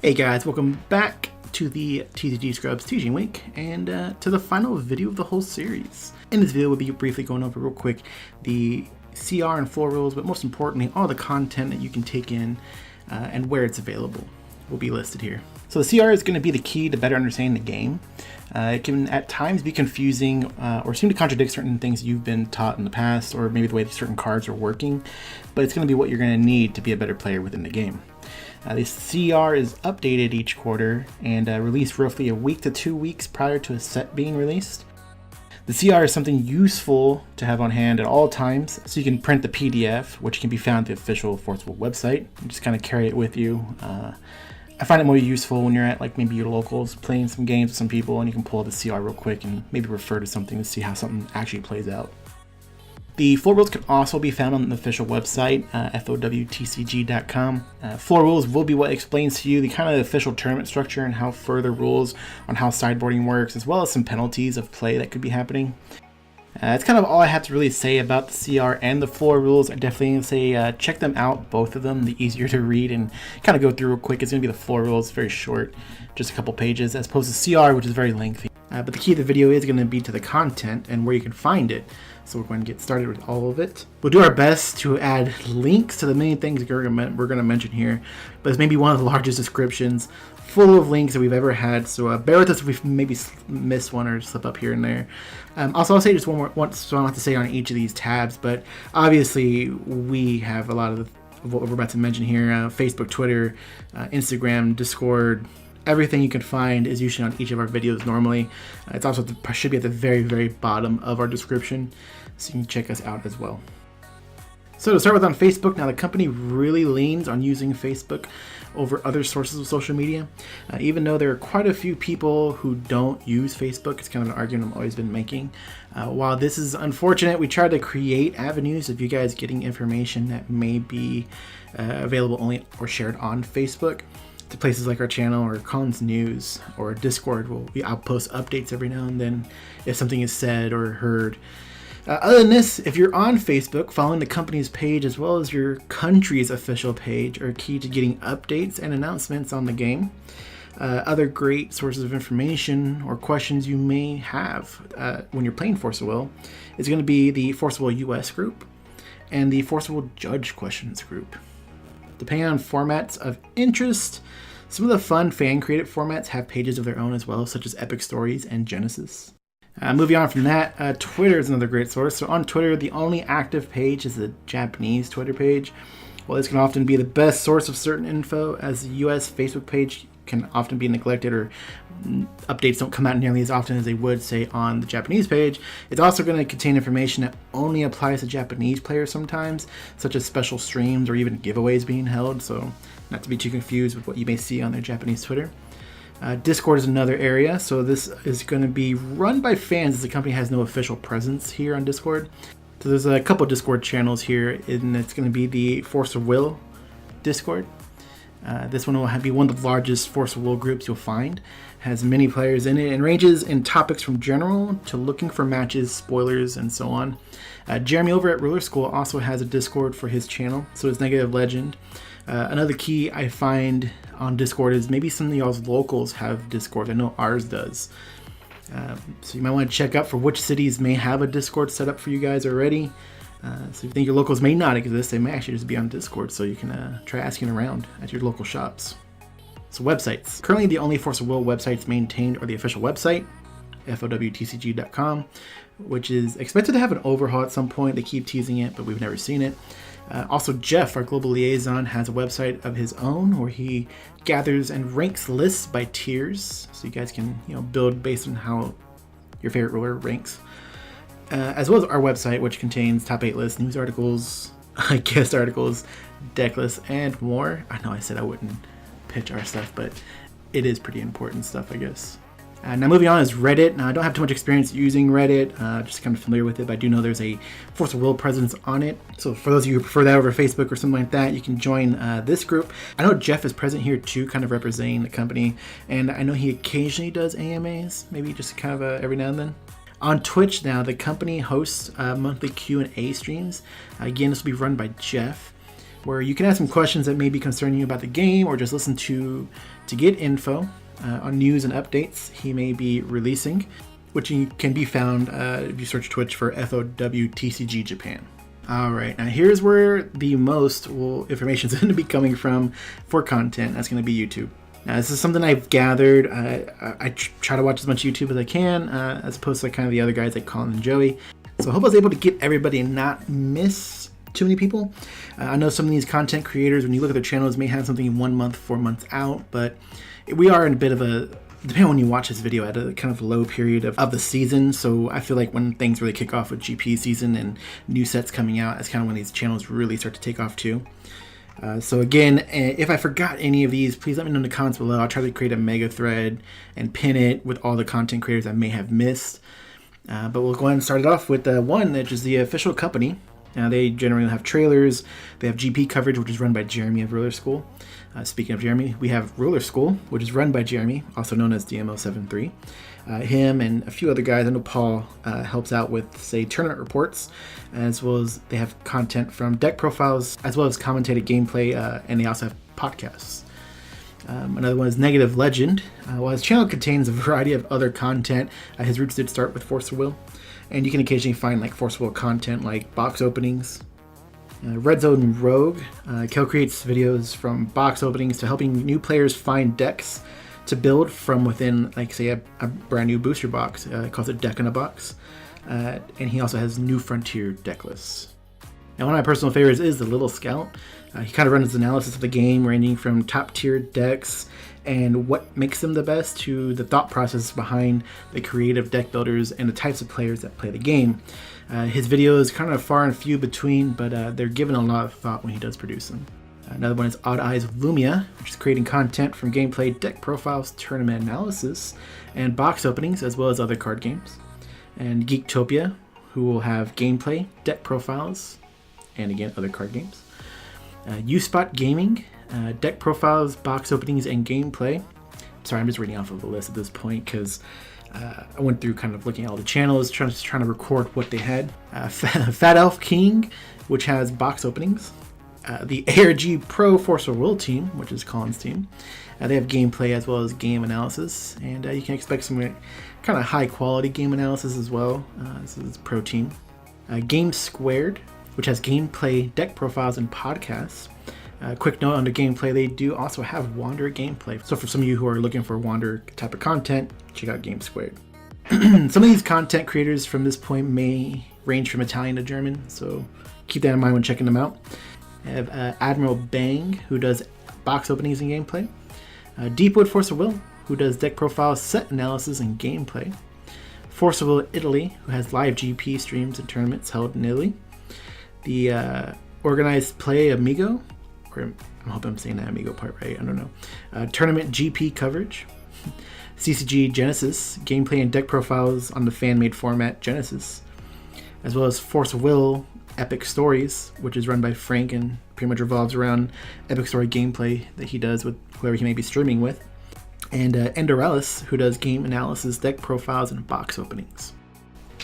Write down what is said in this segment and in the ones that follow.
Hey guys, welcome back to the TCG Scrubs Teaching Week and to the final video of the whole series. In this video, we'll be briefly going over real quick the CR and floor rules, but most importantly, all the content that you can take in and where it's available will be listed here. So the CR is going to be the key to better understanding the game. It can at times be confusing or seem to contradict certain things you've been taught in the past, or maybe the way certain cards are working, but it's going to be what you're going to need to be a better player within the game. The CR is updated each quarter and released roughly a week to 2 weeks prior to a set being released. The CR is something useful to have on hand at all times, so you can print the PDF, which can be found at the official Forceful website, and just kind of carry it with you. I find it more useful when you're at like maybe your locals playing some games with some people and you can pull up the CR real quick and maybe refer to something to see how something actually plays out. The floor rules can also be found on the official website, FOWTCG.com. Floor rules will be what explains to you the kind of official tournament structure and how further rules on how sideboarding works, as well as some penalties of play that could be happening. That's kind of all I have to really say about the CR and the floor rules. I definitely say check them out, both of them. The easier to read and kind of go through real quick is going to be the floor rules, very short, just a couple pages, as opposed to CR, which is very lengthy. But the key of the video is going to be to the content and where you can find it. So we're going to get started with all of it. We'll do our best to add links to the main things we're going to mention here, but it's maybe one of the largest descriptions full of links that we've ever had. So bear with us if we've maybe missed one or slip up here and there. Also, I'll say just one so I don't have to say on each of these tabs, but obviously we have a lot of what we're about to mention here. Facebook, Twitter, Instagram, Discord. Everything you can find is usually on each of our videos normally. It's also should be at the very, very bottom of our description, so you can check us out as well. So to start with, on Facebook, now the company really leans on using Facebook over other sources of social media. Even though there are quite a few people who don't use Facebook, it's kind of an argument I've always been making. While this is unfortunate, we try to create avenues of you guys getting information that may be available only or shared on Facebook, to places like our channel or Collins News or Discord. I'll post updates every now and then if something is said or heard. Other than this, if you're on Facebook, following the company's page as well as your country's official page are key to getting updates and announcements on the game. Other great sources of information or questions you may have when you're playing Force of Will is going to be the Force of Will US group and the Force of Will Judge Questions group. Depending on formats of interest, some of the fun fan-created formats have pages of their own as well, such as Epic Stories and Genesis. Moving on from that, Twitter is another great source. So on Twitter, the only active page is the Japanese Twitter page. While this can often be the best source of certain info, as the US Facebook page can often be neglected or updates don't come out nearly as often as they would, say, on the Japanese page. It's also going to contain information that only applies to Japanese players sometimes, such as special streams or even giveaways being held, so not to be too confused with what you may see on their Japanese Twitter. Discord is another area, so this is going to be run by fans as the company has no official presence here on Discord. So there's a couple Discord channels here, and it's going to be the Force of Will Discord. This one will be one of the largest Force of Will groups you'll find. Has many players in it and ranges in topics from general to looking for matches, spoilers, and so on. Jeremy over at Ruler School also has a Discord for his channel, so is Negative Legend. Another key I find on Discord is maybe some of y'all's locals have Discord. I know ours does. So you might want to check out for which cities may have a Discord set up for you guys already. So if you think your locals may not exist, they may actually just be on Discord, so you can try asking around at your local shops. So websites. Currently the only Force of Will websites maintained are the official website, FOWTCG.com, which is expected to have an overhaul at some point. They keep teasing it, but we've never seen it. Also, Jeff, our global liaison, has a website of his own where he gathers and ranks lists by tiers, so you guys can build based on how your favorite ruler ranks. As well as our website, which contains top 8 lists, news articles, guest articles, deck lists, and more. I know I said I wouldn't pitch our stuff, but it is pretty important stuff, I guess. Now moving on is Reddit. Now I don't have too much experience using Reddit, just kind of familiar with it, but I do know there's a Force of Will presence on it. So for those of you who prefer that over Facebook or something like that, you can join this group. I know Jeff is present here too, kind of representing the company, and I know he occasionally does AMAs, maybe just kind of every now and then. On Twitch now, the company hosts monthly Q&A streams. Again, this will be run by Jeff, where you can ask some questions that may be concerning you about the game or just listen to to get info on news and updates he may be releasing, which can be found if you search Twitch for FOWTCG Japan. Alright, now here's where the most information is going to be coming from for content. That's going to be YouTube. Now, this is something I've gathered. I try to watch as much YouTube as I can, as opposed to kind of the other guys like Colin and Joey. So I hope I was able to get everybody and not miss too many people. I know some of these content creators, when you look at their channels, may have something in 1 month, 4 months out, but we are in a bit of a, depending on when you watch this video, at a kind of low period of the season. So I feel like when things really kick off with GP season and new sets coming out, that's kind of when these channels really start to take off too. So again, if I forgot any of these, please let me know in the comments below. I'll try to create a mega thread and pin it with all the content creators I may have missed. But we'll go ahead and start it off with one, which is the official company. They generally have trailers. They have GP coverage, which is run by Jeremy of Roller School. Speaking of Jeremy, we have Roller School, which is run by Jeremy, also known as DMO73. Him and a few other guys. I know Paul helps out with, say, tournament reports, as well as they have content from deck profiles, as well as commentated gameplay, and they also have podcasts. Another one is Negative Legend. While his channel contains a variety of other content, his roots did start with Force of Will, and you can occasionally find like Force of Will content like box openings. REDZONE Rogue. Kel creates videos from box openings to helping new players find decks to build from within, like say, a brand new booster box. Calls it Deck in a Box. And he also has New Frontier deck lists. Now, one of my personal favorites is the Little Scout. He kind of runs analysis of the game, ranging from top tier decks and what makes them the best to the thought process behind the creative deck builders and the types of players that play the game. His videos kind of far and few between, but they're given a lot of thought when he does produce them. Another one is ODDEYES LUMIA, which is creating content from gameplay, deck profiles, tournament analysis, and box openings, as well as other card games. And GEEKTOPIA, who will have gameplay, deck profiles, and again, other card games. USpot Gaming, deck profiles, box openings, and gameplay. Sorry, I'm just reading off of the list at this point because I went through kind of looking at all the channels, trying to record what they had. FATELFKING, which has box openings. The ARG Pro Force of Will team, which is Colin's team. They have gameplay as well as game analysis, and you can expect some kind of high quality game analysis as well. This is Pro team. Game Squared, which has gameplay, deck profiles, and podcasts. Quick note on the gameplay, they do also have Wanderer gameplay. So for some of you who are looking for Wanderer type of content, check out Game Squared. Some of these content creators from this point may range from Italian to German, so keep that in mind when checking them out. I have ADMIRALBANG, who does box openings and gameplay. Deepwood Force of Will, who does deck profiles, set analysis, and gameplay. Force of Will Italy, who has live GP streams and tournaments held in Italy. The Organized Play AMIGO, or I hope I'm saying the AMIGO part right, I don't know. Tournament GP coverage. CCG Genesis, gameplay and deck profiles on the fan-made format Genesis. As well as Force of Will Epic Stories, which is run by Frank and pretty much revolves around epic story gameplay that he does with whoever he may be streaming with. And ENDORALIS, who does game analysis, deck profiles, and box openings.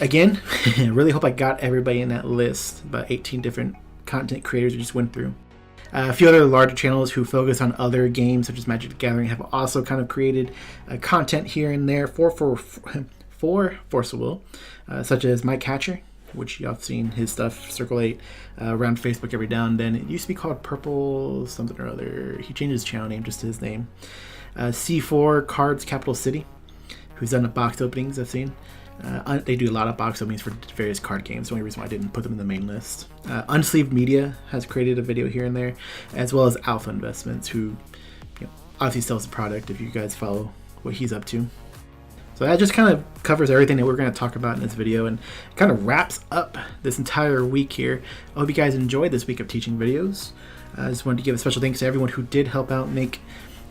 Again, I really hope I got everybody in that list, about 18 different content creators we just went through. A few other larger channels who focus on other games, such as Magic the Gathering, have also kind of created content here and there for Force of Will, such as Mike Hatcher, which y'all have seen his stuff circulate around Facebook every now and then. It used to be called Purple something or other. He changed his channel name just to his name. C4 Cards Capital City, who's done the box openings I've seen. They do a lot of box openings for various card games. The only reason why I didn't put them in the main list. Unsleeved Media has created a video here and there, as well as Alpha Investments, who obviously sells the product if you guys follow what he's up to. So that just kind of covers everything that we're going to talk about in this video and kind of wraps up this entire week here. I hope you guys enjoyed this week of teaching videos. I just wanted to give a special thanks to everyone who did help out make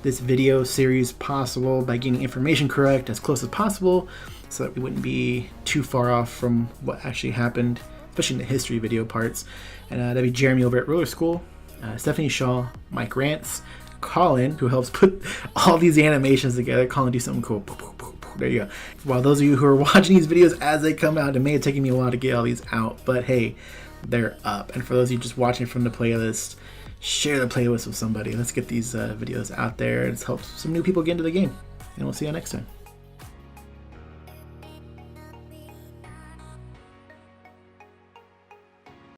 this video series possible by getting information correct as close as possible so that we wouldn't be too far off from what actually happened, especially in the history video parts. And that'd be Jeremy over at Roller School, Stephanie Shaw, Mike Rants, Colin, who helps put all these animations together. Colin, do something cool. There you go. While those of you who are watching these videos as they come out, it may have taken me a while to get all these out, but hey, they're up. And for those of you just watching from the playlist, share the playlist with somebody. Let's get these videos out there. It helps some new people get into the game. And we'll see you next time.